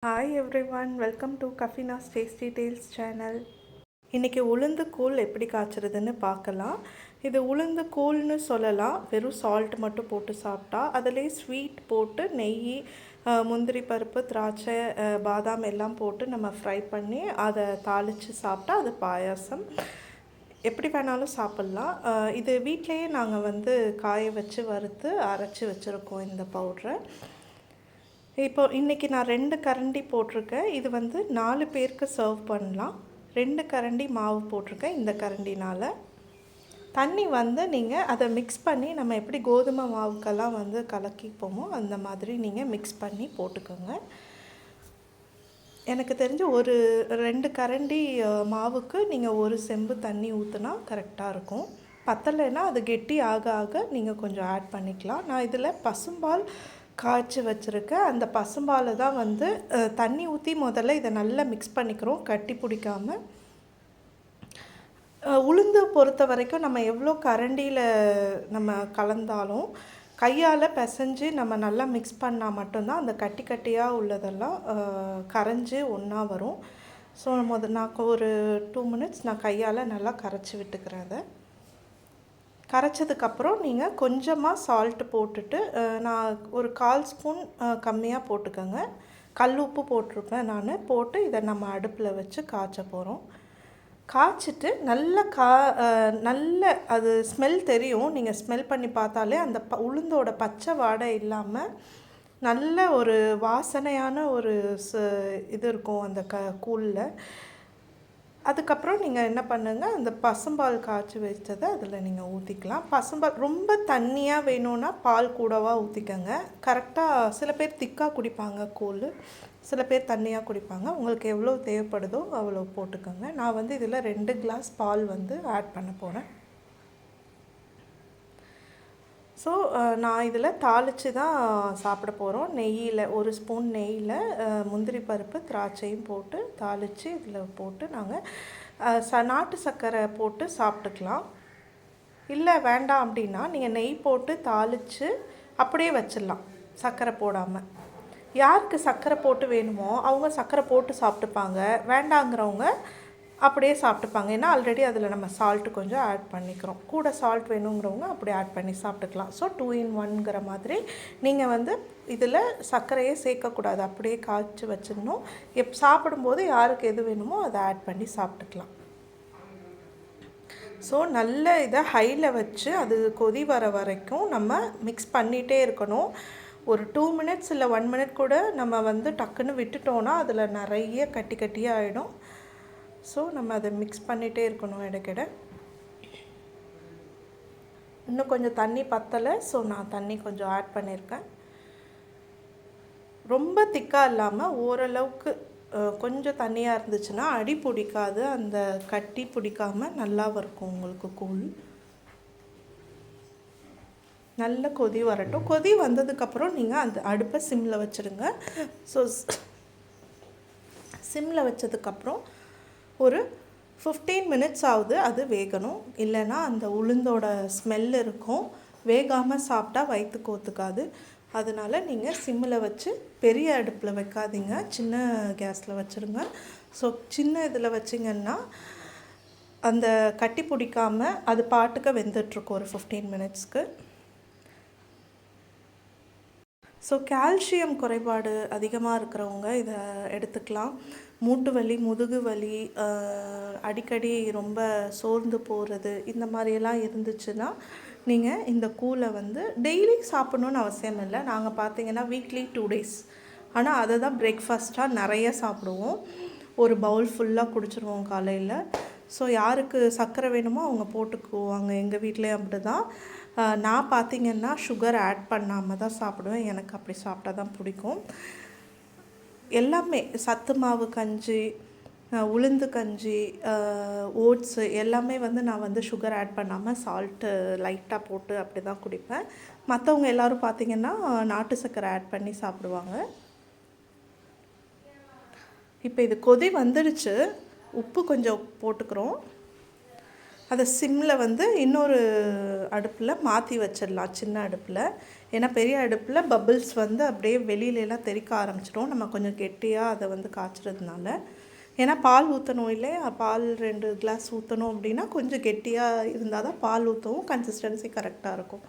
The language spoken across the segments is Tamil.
Hi everyone, welcome to Kafinas tasty tales channel. இன்றைக்கி உளுந்து கூழ் எப்படி காய்ச்சறதுன்னு பார்க்கலாம். இது உளுந்து கூழ்னு சொல்லலாம். வெறும் சால்ட் மட்டும் போட்டு சாப்பிட்டா, அதிலே ஸ்வீட் போட்டு நெய், முந்திரி பருப்பு, திராட்சை, பாதாம் எல்லாம் போட்டு நம்ம ஃப்ரை பண்ணி அதை தாளித்து சாப்பிட்டா அது பாயாசம். எப்படி வேணாலும் சாப்பிட்லாம். இது வீட்டிலையே நாங்கள் காய வச்சு வறுத்து அரைச்சி வச்சுருக்கோம் இந்த பவுட்ரை. இப்போ இன்றைக்கி நான் 2 கரண்டி போட்டிருக்கேன். இது 4 பேருக்கு சர்வ் பண்ணலாம். 2 கரண்டி மாவு போட்டிருக்கேன் இந்த கரண்டினால். தண்ணி நீங்கள் அதை மிக்ஸ் பண்ணி நம்ம எப்படி கோதுமை மாவுக்கெல்லாம் கலக்கிப்போமோ அந்த மாதிரி நீங்கள் மிக்ஸ் பண்ணி போட்டுக்கோங்க. எனக்கு தெரிஞ்சு ஒரு 2 கரண்டி மாவுக்கு நீங்கள் 1 செம்பு தண்ணி ஊற்றினா கரெக்டாக இருக்கும். பத்தலைன்னா அது கெட்டி ஆக ஆக நீங்கள் கொஞ்சம் ஆட் பண்ணிக்கலாம். நான் இதில் பசும்பால் காய்ச்சி வச்சுருக்கேன். அந்த பசும்பாலை தான் தண்ணி ஊற்றி முதல்ல இதை நல்லா மிக்ஸ் பண்ணிக்கிறோம், கட்டி பிடிக்காமல். உளுந்து பொறுத்த வரைக்கும் நம்ம எவ்வளோ கரண்டியில் நம்ம கலந்தாலும் கையால் பிசைஞ்சு நம்ம நல்லா மிக்ஸ் பண்ணால் மட்டும்தான் அந்த கட்டி கட்டியாக உள்ளதெல்லாம் கரைஞ்சி ஒன்றா வரும். ஸோ நான் ஒரு 2 மினிட்ஸ் நான் கையால் நல்லா கரைச்சி விட்டுக்கிறேன். அதை கரைச்சதுக்கப்புறம் நீங்கள் கொஞ்சமாக சால்ட்டு போட்டுட்டு, நான் ஒரு 1/4 ஸ்பூன் கம்மியாக போட்டுக்கோங்க. கல் உப்பு போட்டிருப்பேன் நான். போட்டு இதை நம்ம அடுப்பில் வச்சு காய்ச்ச போகிறோம். காய்ச்சிட்டு நல்ல அது ஸ்மெல் தெரியும். நீங்கள் ஸ்மெல் பண்ணி பார்த்தாலே அந்த உளுந்தோட பச்சை வாடை இல்லாமல் நல்ல ஒரு வாசனையான ஒரு இது இருக்கும் அந்த கூழில். அதுக்கப்புறம் நீங்கள் என்ன பண்ணுங்கள், அந்த பசும்பால் காய்ச்சி வச்சதை அதில் நீங்கள் ஊற்றிக்கலாம். பசும்பால் ரொம்ப தண்ணியாக வேணும்னா பால் கூடவாக ஊற்றிக்கங்க. கரெக்டாக சில பேர் திக்காக குடிப்பாங்க கூழ், சில பேர் தண்ணியாக குடிப்பாங்க. உங்களுக்கு எவ்வளோ தேவைப்படுதோ அவ்வளோ போட்டுக்கோங்க. நான் இதில் 2 கிளாஸ் பால் ஆட் பண்ண போகிறேன். ஸோ நான் இதில் தாளித்து தான் சாப்பிட போகிறோம். நெய்யில் 1 ஸ்பூன் நெய்யில் முந்திரி பருப்பு, திராட்சையும் போட்டு தாளித்து இதில் போட்டு நாங்கள் நாட்டு சர்க்கரை போட்டு சாப்பிட்டுக்கலாம். இல்லை வேண்டாம் அப்படின்னா நீங்கள் நெய் போட்டு தாளித்து அப்படியே வச்சிடலாம், சர்க்கரை போடாமல். யாருக்கு சர்க்கரை போட்டு வேணுமோ அவங்க சர்க்கரை போட்டு சாப்பிட்டுப்பாங்க. வேண்டாங்கிறவங்க அப்படியே சாப்பிட்டுப்பாங்க. ஏன்னா ஆல்ரெடி அதில் நம்ம சால்ட்டு கொஞ்சம் ஆட் பண்ணிக்கிறோம். கூட சால்ட் வேணுங்கிறவங்க அப்படி ஆட் பண்ணி சாப்பிட்டுக்கலாம். ஸோ 2 in 1ங்கிற மாதிரி நீங்கள் இதில் சர்க்கரையே சேர்க்கக்கூடாது, அப்படியே காய்ச்சி வச்சிடணும். சாப்பிடும்போது யாருக்கு எது வேணுமோ அதை ஆட் பண்ணி சாப்பிட்டுக்கலாம். ஸோ நல்ல இதை ஹையில் வச்சு அது கொதி வர வரைக்கும் நம்ம மிக்ஸ் பண்ணிகிட்டே இருக்கணும். ஒரு 2 மினிட்ஸ் இல்லை 1 மினிட் கூட நம்ம டக்குன்னு விட்டுட்டோன்னா அதில் நிறைய கட்டி கட்டியாக ஆகிடும். ஸோ நம்ம அதை மிக்ஸ் பண்ணிகிட்டே இருக்கணும் இடைக்கிட. இன்னும் கொஞ்சம் தண்ணி பத்தலை, ஸோ நான் தண்ணி கொஞ்சம் ஆட் பண்ணியிருக்கேன். ரொம்ப திக்காக இல்லாமல் ஓரளவுக்கு கொஞ்சம் தண்ணியாக இருந்துச்சுன்னா அடி பிடிக்காது, அந்த கட்டி பிடிக்காமல் நல்லா இருக்கும் உங்களுக்கு கூழ். நல்ல கொதி வரட்டும். கொதி வந்ததுக்கப்புறம் நீங்கள் அந்த அடுப்பை சிம்மில் வச்சுடுங்க. ஸோ சிம்மில் வச்சதுக்கப்புறம் ஒரு 15 மினிட்ஸ் ஆகுது அது வேகணும். இல்லைன்னா அந்த உளுந்தோட ஸ்மெல் இருக்கும். வேகாமல் சாப்பிட்டா வயிற்றுக்கு ஒத்துக்காது. அதனால் நீங்கள் சிம்மில் வச்சு பெரிய அடுப்பில் வைக்காதீங்க, சின்ன கேஸில் வச்சுருங்க. ஸோ சின்ன இதில் வச்சிங்கன்னா அந்த கட்டி பிடிக்காமல் அது பாட்டுக்கு வெந்துட்டுருக்கும் ஒரு 15 மினிட்ஸ்க்கு. ஸோ கால்சியம் குறைபாடு அதிகமாக இருக்கிறவங்க இதை எடுத்துக்கலாம். மூட்டு வலி, முதுகு வலி, அடிக்கடி ரொம்ப சோர்ந்து போகிறது, இந்த மாதிரியெல்லாம் இருந்துச்சுன்னா நீங்கள் இந்த கூழை டெய்லி சாப்பிட்ணுன்னு அவசியம் இல்லை. நாங்கள் பார்த்திங்கன்னா வீக்லி 2 days, ஆனால் அதை தான் பிரேக்ஃபாஸ்ட்டாக நிறைய சாப்பிடுவோம். ஒரு பவுல் ஃபுல்லாக குடிச்சிருவோம் காலையில். ஸோ யாருக்கு சர்க்கரை வேணுமோ அவங்க போட்டுக்குவாங்க. எங்கள் வீட்டிலே அப்படி தான். நான் பார்த்திங்கன்னா சுகர் ஆட் பண்ணாமல் தான் சாப்பிடுவேன். எனக்கு அப்படி சாப்பிட்டா தான் பிடிக்கும். எல்லாமே சத்து மாவு கஞ்சி, உளுந்து கஞ்சி, ஓட்ஸு எல்லாமே நான் சுகர் ஆட் பண்ணாமல் சால்ட்டு லைட்டாக போட்டு அப்படி தான் குடிப்பேன். மற்றவங்க எல்லோரும் பார்த்திங்கன்னா நாட்டு சர்க்கரை ஆட் பண்ணி சாப்பிடுவாங்க. இப்போ இது கொதி வந்துடுச்சு. உப்பு கொஞ்சம் போட்டுக்கிறோம். அதை சிம்மில் வந்து இன்னொரு அடுப்பில் மாற்றி வச்சிடலாம், சின்ன அடுப்பில். ஏன்னா பெரிய அடுப்பில் பபிள்ஸ் வந்து அப்படியே வெளியிலலாம் தெறிக்க ஆரம்பிச்சிடும், நம்ம கொஞ்சம் கெட்டியாக அதை வந்து காய்ச்சறதுனால. ஏன்னா பால் ஊற்றணும் இல்லையா, பால் 2 கிளாஸ் ஊற்றணும் அப்படின்னா கொஞ்சம் கெட்டியாக இருந்தால் தான் பால் ஊற்றவும் கன்சிஸ்டன்சி கரெக்டாக இருக்கும்.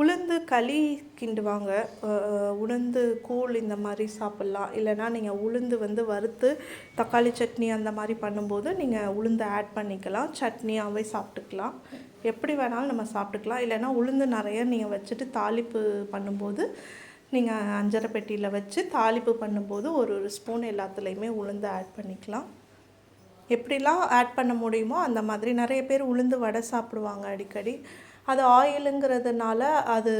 உளுந்து களி கிண்டுவாங்க, உளுந்து கூழ் இந்த மாதிரி சாப்பிட்லாம். இல்லைனா நீங்கள் உளுந்து வந்து வறுத்து தக்காளி சட்னி அந்த மாதிரி பண்ணும்போது நீங்கள் உளுந்து ஆட் பண்ணிக்கலாம், சட்னியாகவே சாப்பிட்டுக்கலாம். எப்படி வேணாலும் நம்ம சாப்பிட்டுக்கலாம். இல்லைனா உளுந்து நிறைய நீங்கள் வச்சுட்டு தாளிப்பு பண்ணும்போது நீங்கள் அஞ்சரை பெட்டியில் வச்சு தாளிப்பு பண்ணும்போது ஒரு ஸ்பூன் எல்லாத்துலேயுமே உளுந்து ஆட் பண்ணிக்கலாம். எப்படிலாம் ஆட் பண்ண முடியுமோ அந்த மாதிரி. நிறைய பேர் உளுந்து வடை சாப்பிடுவாங்க அடிக்கடி. அது ஆயிலுங்கிறதுனால அது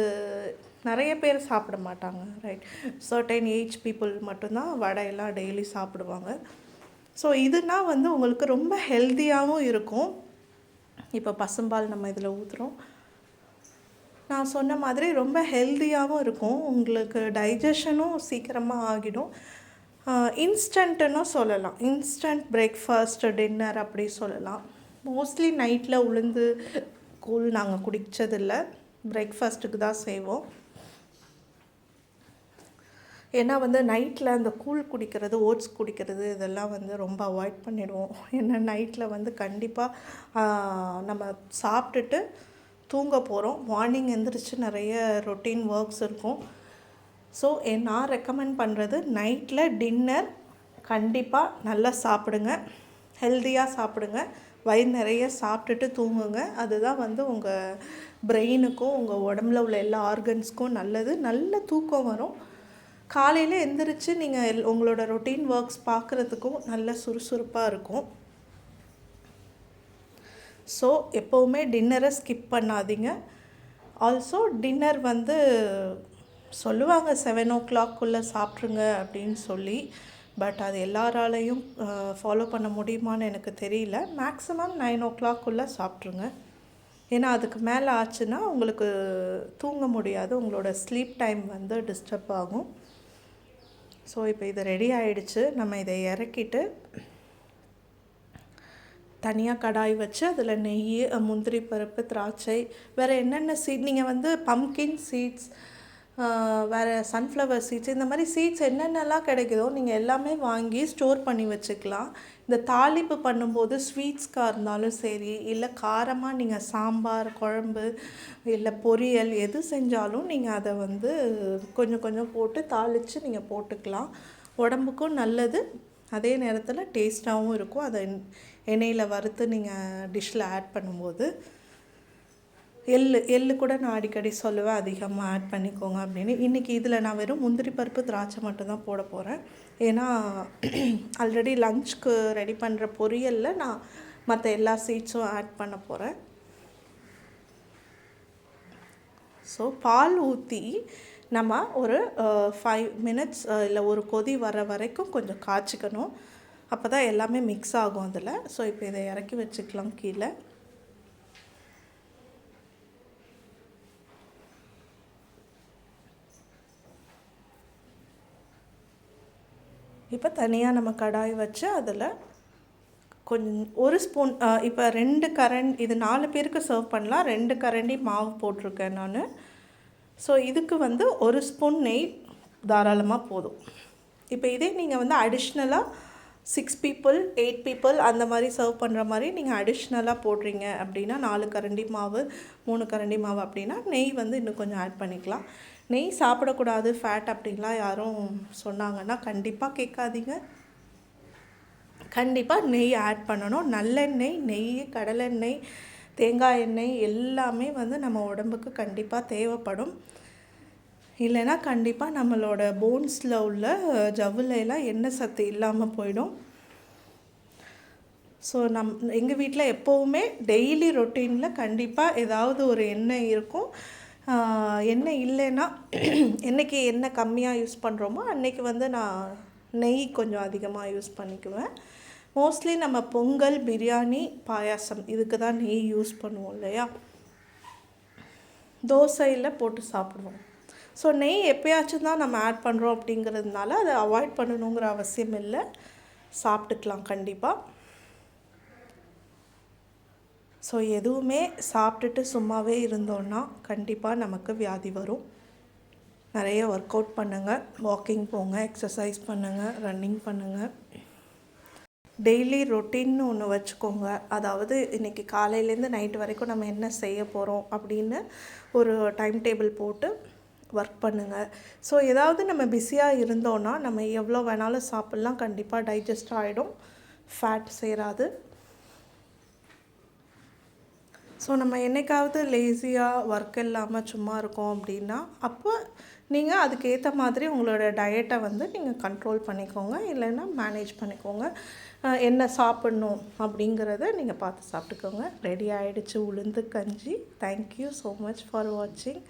நிறைய பேர் சாப்பிட மாட்டாங்க, ரைட். சர்டைன் ஏஜ் பீப்புள் மட்டும்தான் வடையெல்லாம் டெய்லி சாப்பிடுவாங்க. ஸோ இதுனா வந்து உங்களுக்கு ரொம்ப ஹெல்த்தியாகவும் இருக்கும். இப்போ பசும்பால் நம்ம இதில் ஊற்றுறோம், நான் சொன்ன மாதிரி ரொம்ப ஹெல்த்தியாகவும் இருக்கும். உங்களுக்கு டைஜஷனும் சீக்கிரமாக ஆகிடும். இன்ஸ்டன்ட்டுன்னு சொல்லலாம், இன்ஸ்டன்ட் பிரேக்ஃபாஸ்ட் டின்னர் அப்படி சொல்லலாம். மோஸ்ட்லி நைட்டில் உளுந்து கூழ் நாங்கள் குடித்ததில்லை, பிரேக்ஃபாஸ்ட்டுக்கு தான் செய்வோம். ஏன்னா வந்து நைட்டில் அந்த கூழ் குடிக்கிறது, ஓட்ஸ் குடிக்கிறது இதெல்லாம் வந்து ரொம்ப அவாய்ட் பண்ணிடுவோம். ஏன்னா நைட்டில் வந்து கண்டிப்பாக நம்ம சாப்பிட்டுட்டு தூங்க போகிறோம், மார்னிங் எழுந்திரிச்சு நிறைய ரொட்டீன் ஒர்க்ஸ் இருக்கும். ஸோ நான் ரெக்கமெண்ட் பண்ணுறது நைட்டில் டின்னர் கண்டிப்பாக நல்லா சாப்பிடுங்க, ஹெல்த்தியாக சாப்பிடுங்க, வயிறு நிறைய சாப்பிட்டுட்டு தூங்குங்க. அதுதான் வந்து உங்கள் பிரெயினுக்கும் உங்கள் உடம்புல உள்ள எல்லா ஆர்கன்ஸ்க்கும் நல்லது. நல்ல தூக்கம் வரும். காலையில் எந்திரிச்சு நீங்கள் உங்களோட ரொட்டீன் ஒர்க்ஸ் பார்க்குறதுக்கும் நல்ல சுறுசுறுப்பாக இருக்கும். ஸோ எப்போவுமே டின்னரை ஸ்கிப் பண்ணாதீங்க. ஆல்சோ டின்னர் வந்து சொல்லுவாங்க 7 o'clock சாப்பிட்ருங்க அப்படின்னு சொல்லி. பட் அது எல்லாராலையும் ஃபாலோ பண்ண முடியுமான்னு எனக்கு தெரியல. Maximum 9 o'clock சாப்பிட்ருங்க. ஏன்னா அதுக்கு மேலே ஆச்சுன்னா உங்களுக்கு தூங்க முடியாது, உங்களோட ஸ்லீப் டைம் வந்து டிஸ்டர்ப் ஆகும். ஸோ இப்போ இது ரெடி ஆகிடுச்சு. நம்ம இதை இறக்கிட்டு தனியாக கடாய் வச்சு அதில் நெய், முந்திரி பருப்பு, திராட்சை, வேறு என்னென்ன சீட் நீங்கள் வந்து பம்கின் சீட்ஸ், வேறு சன்ஃப்ளவர் சீட்ஸ், இந்த மாதிரி சீட்ஸ் என்னென்னலாம் கிடைக்குதோ நீங்கள் எல்லாமே வாங்கி ஸ்டோர் பண்ணி வச்சுக்கலாம். இந்த தாளிப்பு பண்ணும்போது ஸ்வீட்ஸ்க்காக இருந்தாலும் சரி, இல்லை காரமாக நீங்கள் சாம்பார், குழம்பு, இல்லை பொரியல் எது செஞ்சாலும் நீங்கள் அதை வந்து கொஞ்சம் கொஞ்சம் போட்டு தாளித்து நீங்கள் போட்டுக்கலாம். உடம்புக்கும் நல்லது, அதே நேரத்தில் டேஸ்ட்டாகவும் இருக்கும். அதை எண்ணெயில் வறுத்து நீங்கள் டிஷ்ஷில் ஆட் பண்ணும்போது. எள்ளு கூட நான் அடிக்கடி சொல்லுவேன் அதிகமாக ஆட் பண்ணிக்கோங்க அப்படின்னு. இன்றைக்கி இதில் நான் வெறும் முந்திரி பருப்பு, திராட்சை மட்டும்தான் போட போகிறேன். ஏன்னா ஆல்ரெடி லஞ்சுக்கு ரெடி பண்ணுற பொரியலில் நான் மற்ற எல்லா சீட்ஸும் ஆட் பண்ண போகிறேன். ஸோ பால் ஊற்றி நம்ம ஒரு 5 minutes இல்லை ஒரு கொதி வர வரைக்கும் கொஞ்சம் காய்ச்சிக்கணும். அப்போ தான் எல்லாமே மிக்ஸ் ஆகும் அதில். ஸோ இப்போ இதை இறக்கி வச்சுக்கலாம் கீழே. இப்போ தனியாக நம்ம கடாய் வச்சு அதில் ஒரு ஸ்பூன், இப்போ 2 கரண்டி, இது 4 பேருக்கு சர்வ் பண்ணலாம், 2 கரண்டி மாவு போட்டிருக்கேன் நான். ஸோ இதுக்கு வந்து 1 ஸ்பூன் நெய் தாராளமாக போதும். இப்போ இதே நீங்கள் வந்து அடிஷ்னலாக 6 people 8 people அந்த மாதிரி சர்வ் பண்ணுற மாதிரி நீங்கள் அடிஷ்னலாக போடுறீங்க அப்படின்னா 4 கரண்டி மாவு, 3 கரண்டி மாவு அப்படின்னா நெய் வந்து இன்னும் கொஞ்சம் ஆட் பண்ணிக்கலாம். நெய் சாப்பிடக்கூடாது, ஃபேட் அப்படின்லாம் யாரும் சொன்னாங்கன்னா கண்டிப்பாக கேட்காதீங்க. கண்டிப்பாக நெய் ஆட் பண்ணணும். நல்லெண்ணெய், நெய், கடலெண்ணெய், தேங்காய் எண்ணெய் எல்லாமே வந்து நம்ம உடம்புக்கு கண்டிப்பாக தேவைப்படும். இல்லைன்னா கண்டிப்பாக நம்மளோட போன்ஸில் உள்ள ஜவ்வுலையெல்லாம் எண்ணெய் சத்து இல்லாமல் போயிடும். ஸோ எங்கள் வீட்டில் எப்போவுமே டெய்லி ரொட்டீனில் கண்டிப்பாக ஏதாவது ஒரு எண்ணெய் இருக்கும். எண்ணெய் இல்லைன்னா என்றைக்கு எண்ணெய் கம்மியாக யூஸ் பண்ணுறோமோ அன்றைக்கி வந்து நான் நெய் கொஞ்சம் அதிகமாக யூஸ் பண்ணிக்குவேன். மோஸ்ட்லி நம்ம பொங்கல், பிரியாணி, பாயாசம் இதுக்கு தான் நெய் யூஸ் பண்ணுவோம் இல்லையா, தோசையில் போட்டு சாப்பிடுவோம். ஸோ நெய் எப்போயாச்சும் தான் நம்ம ஆட் பண்ணுறோம் அப்படிங்கிறதுனால அதை அவாய்ட் பண்ணணுங்கிற அவசியம் இல்லை, சாப்பிட்டுக்கலாம் கண்டிப்பாக. ஸோ எதுவுமே சாப்பிட்டுட்டு சும்மாவே இருந்தோன்னா கண்டிப்பாக நமக்கு வியாதி வரும். நிறைய ஒர்க் அவுட் பண்ணுங்கள், வாக்கிங் போங்க, எக்ஸசைஸ் பண்ணுங்கள், ரன்னிங் பண்ணுங்கள். டெய்லி ரொட்டீன்னு ஒன்று வச்சுக்கோங்க. அதாவது இன்றைக்கி காலையிலேருந்து நைட்டு வரைக்கும் நம்ம என்ன செய்ய போகிறோம் அப்படின்னு ஒரு டைம் டேபிள் போட்டு ஒர்க் பண்ணுங்கள். ஸோ ஏதாவது நம்ம பிஸியாக இருந்தோன்னா நம்ம எவ்வளோ வேணாலும் சாப்பிட்லாம், கண்டிப்பாக டைஜஸ்ட் ஆகிடும், ஃபேட் சேராது. ஸோ நம்ம என்றைக்காவது லேசியாக ஒர்க் இல்லாமல் சும்மா இருக்கோம் அப்படின்னா அப்போ நீங்கள் அதுக்கேற்ற மாதிரி உங்களோட டயட்டை வந்து நீங்கள் கண்ட்ரோல் பண்ணிக்கோங்க, இல்லைன்னா மேனேஜ் பண்ணிக்கோங்க. என்ன சாப்பிட்ணும் அப்படிங்கிறத நீங்கள் பார்த்து சாப்பிட்டுக்கோங்க. ரெடி ஆகிடுச்சு உளுந்து கஞ்சி. தேங்க்யூ ஸோ மச் ஃபார் வாட்சிங்.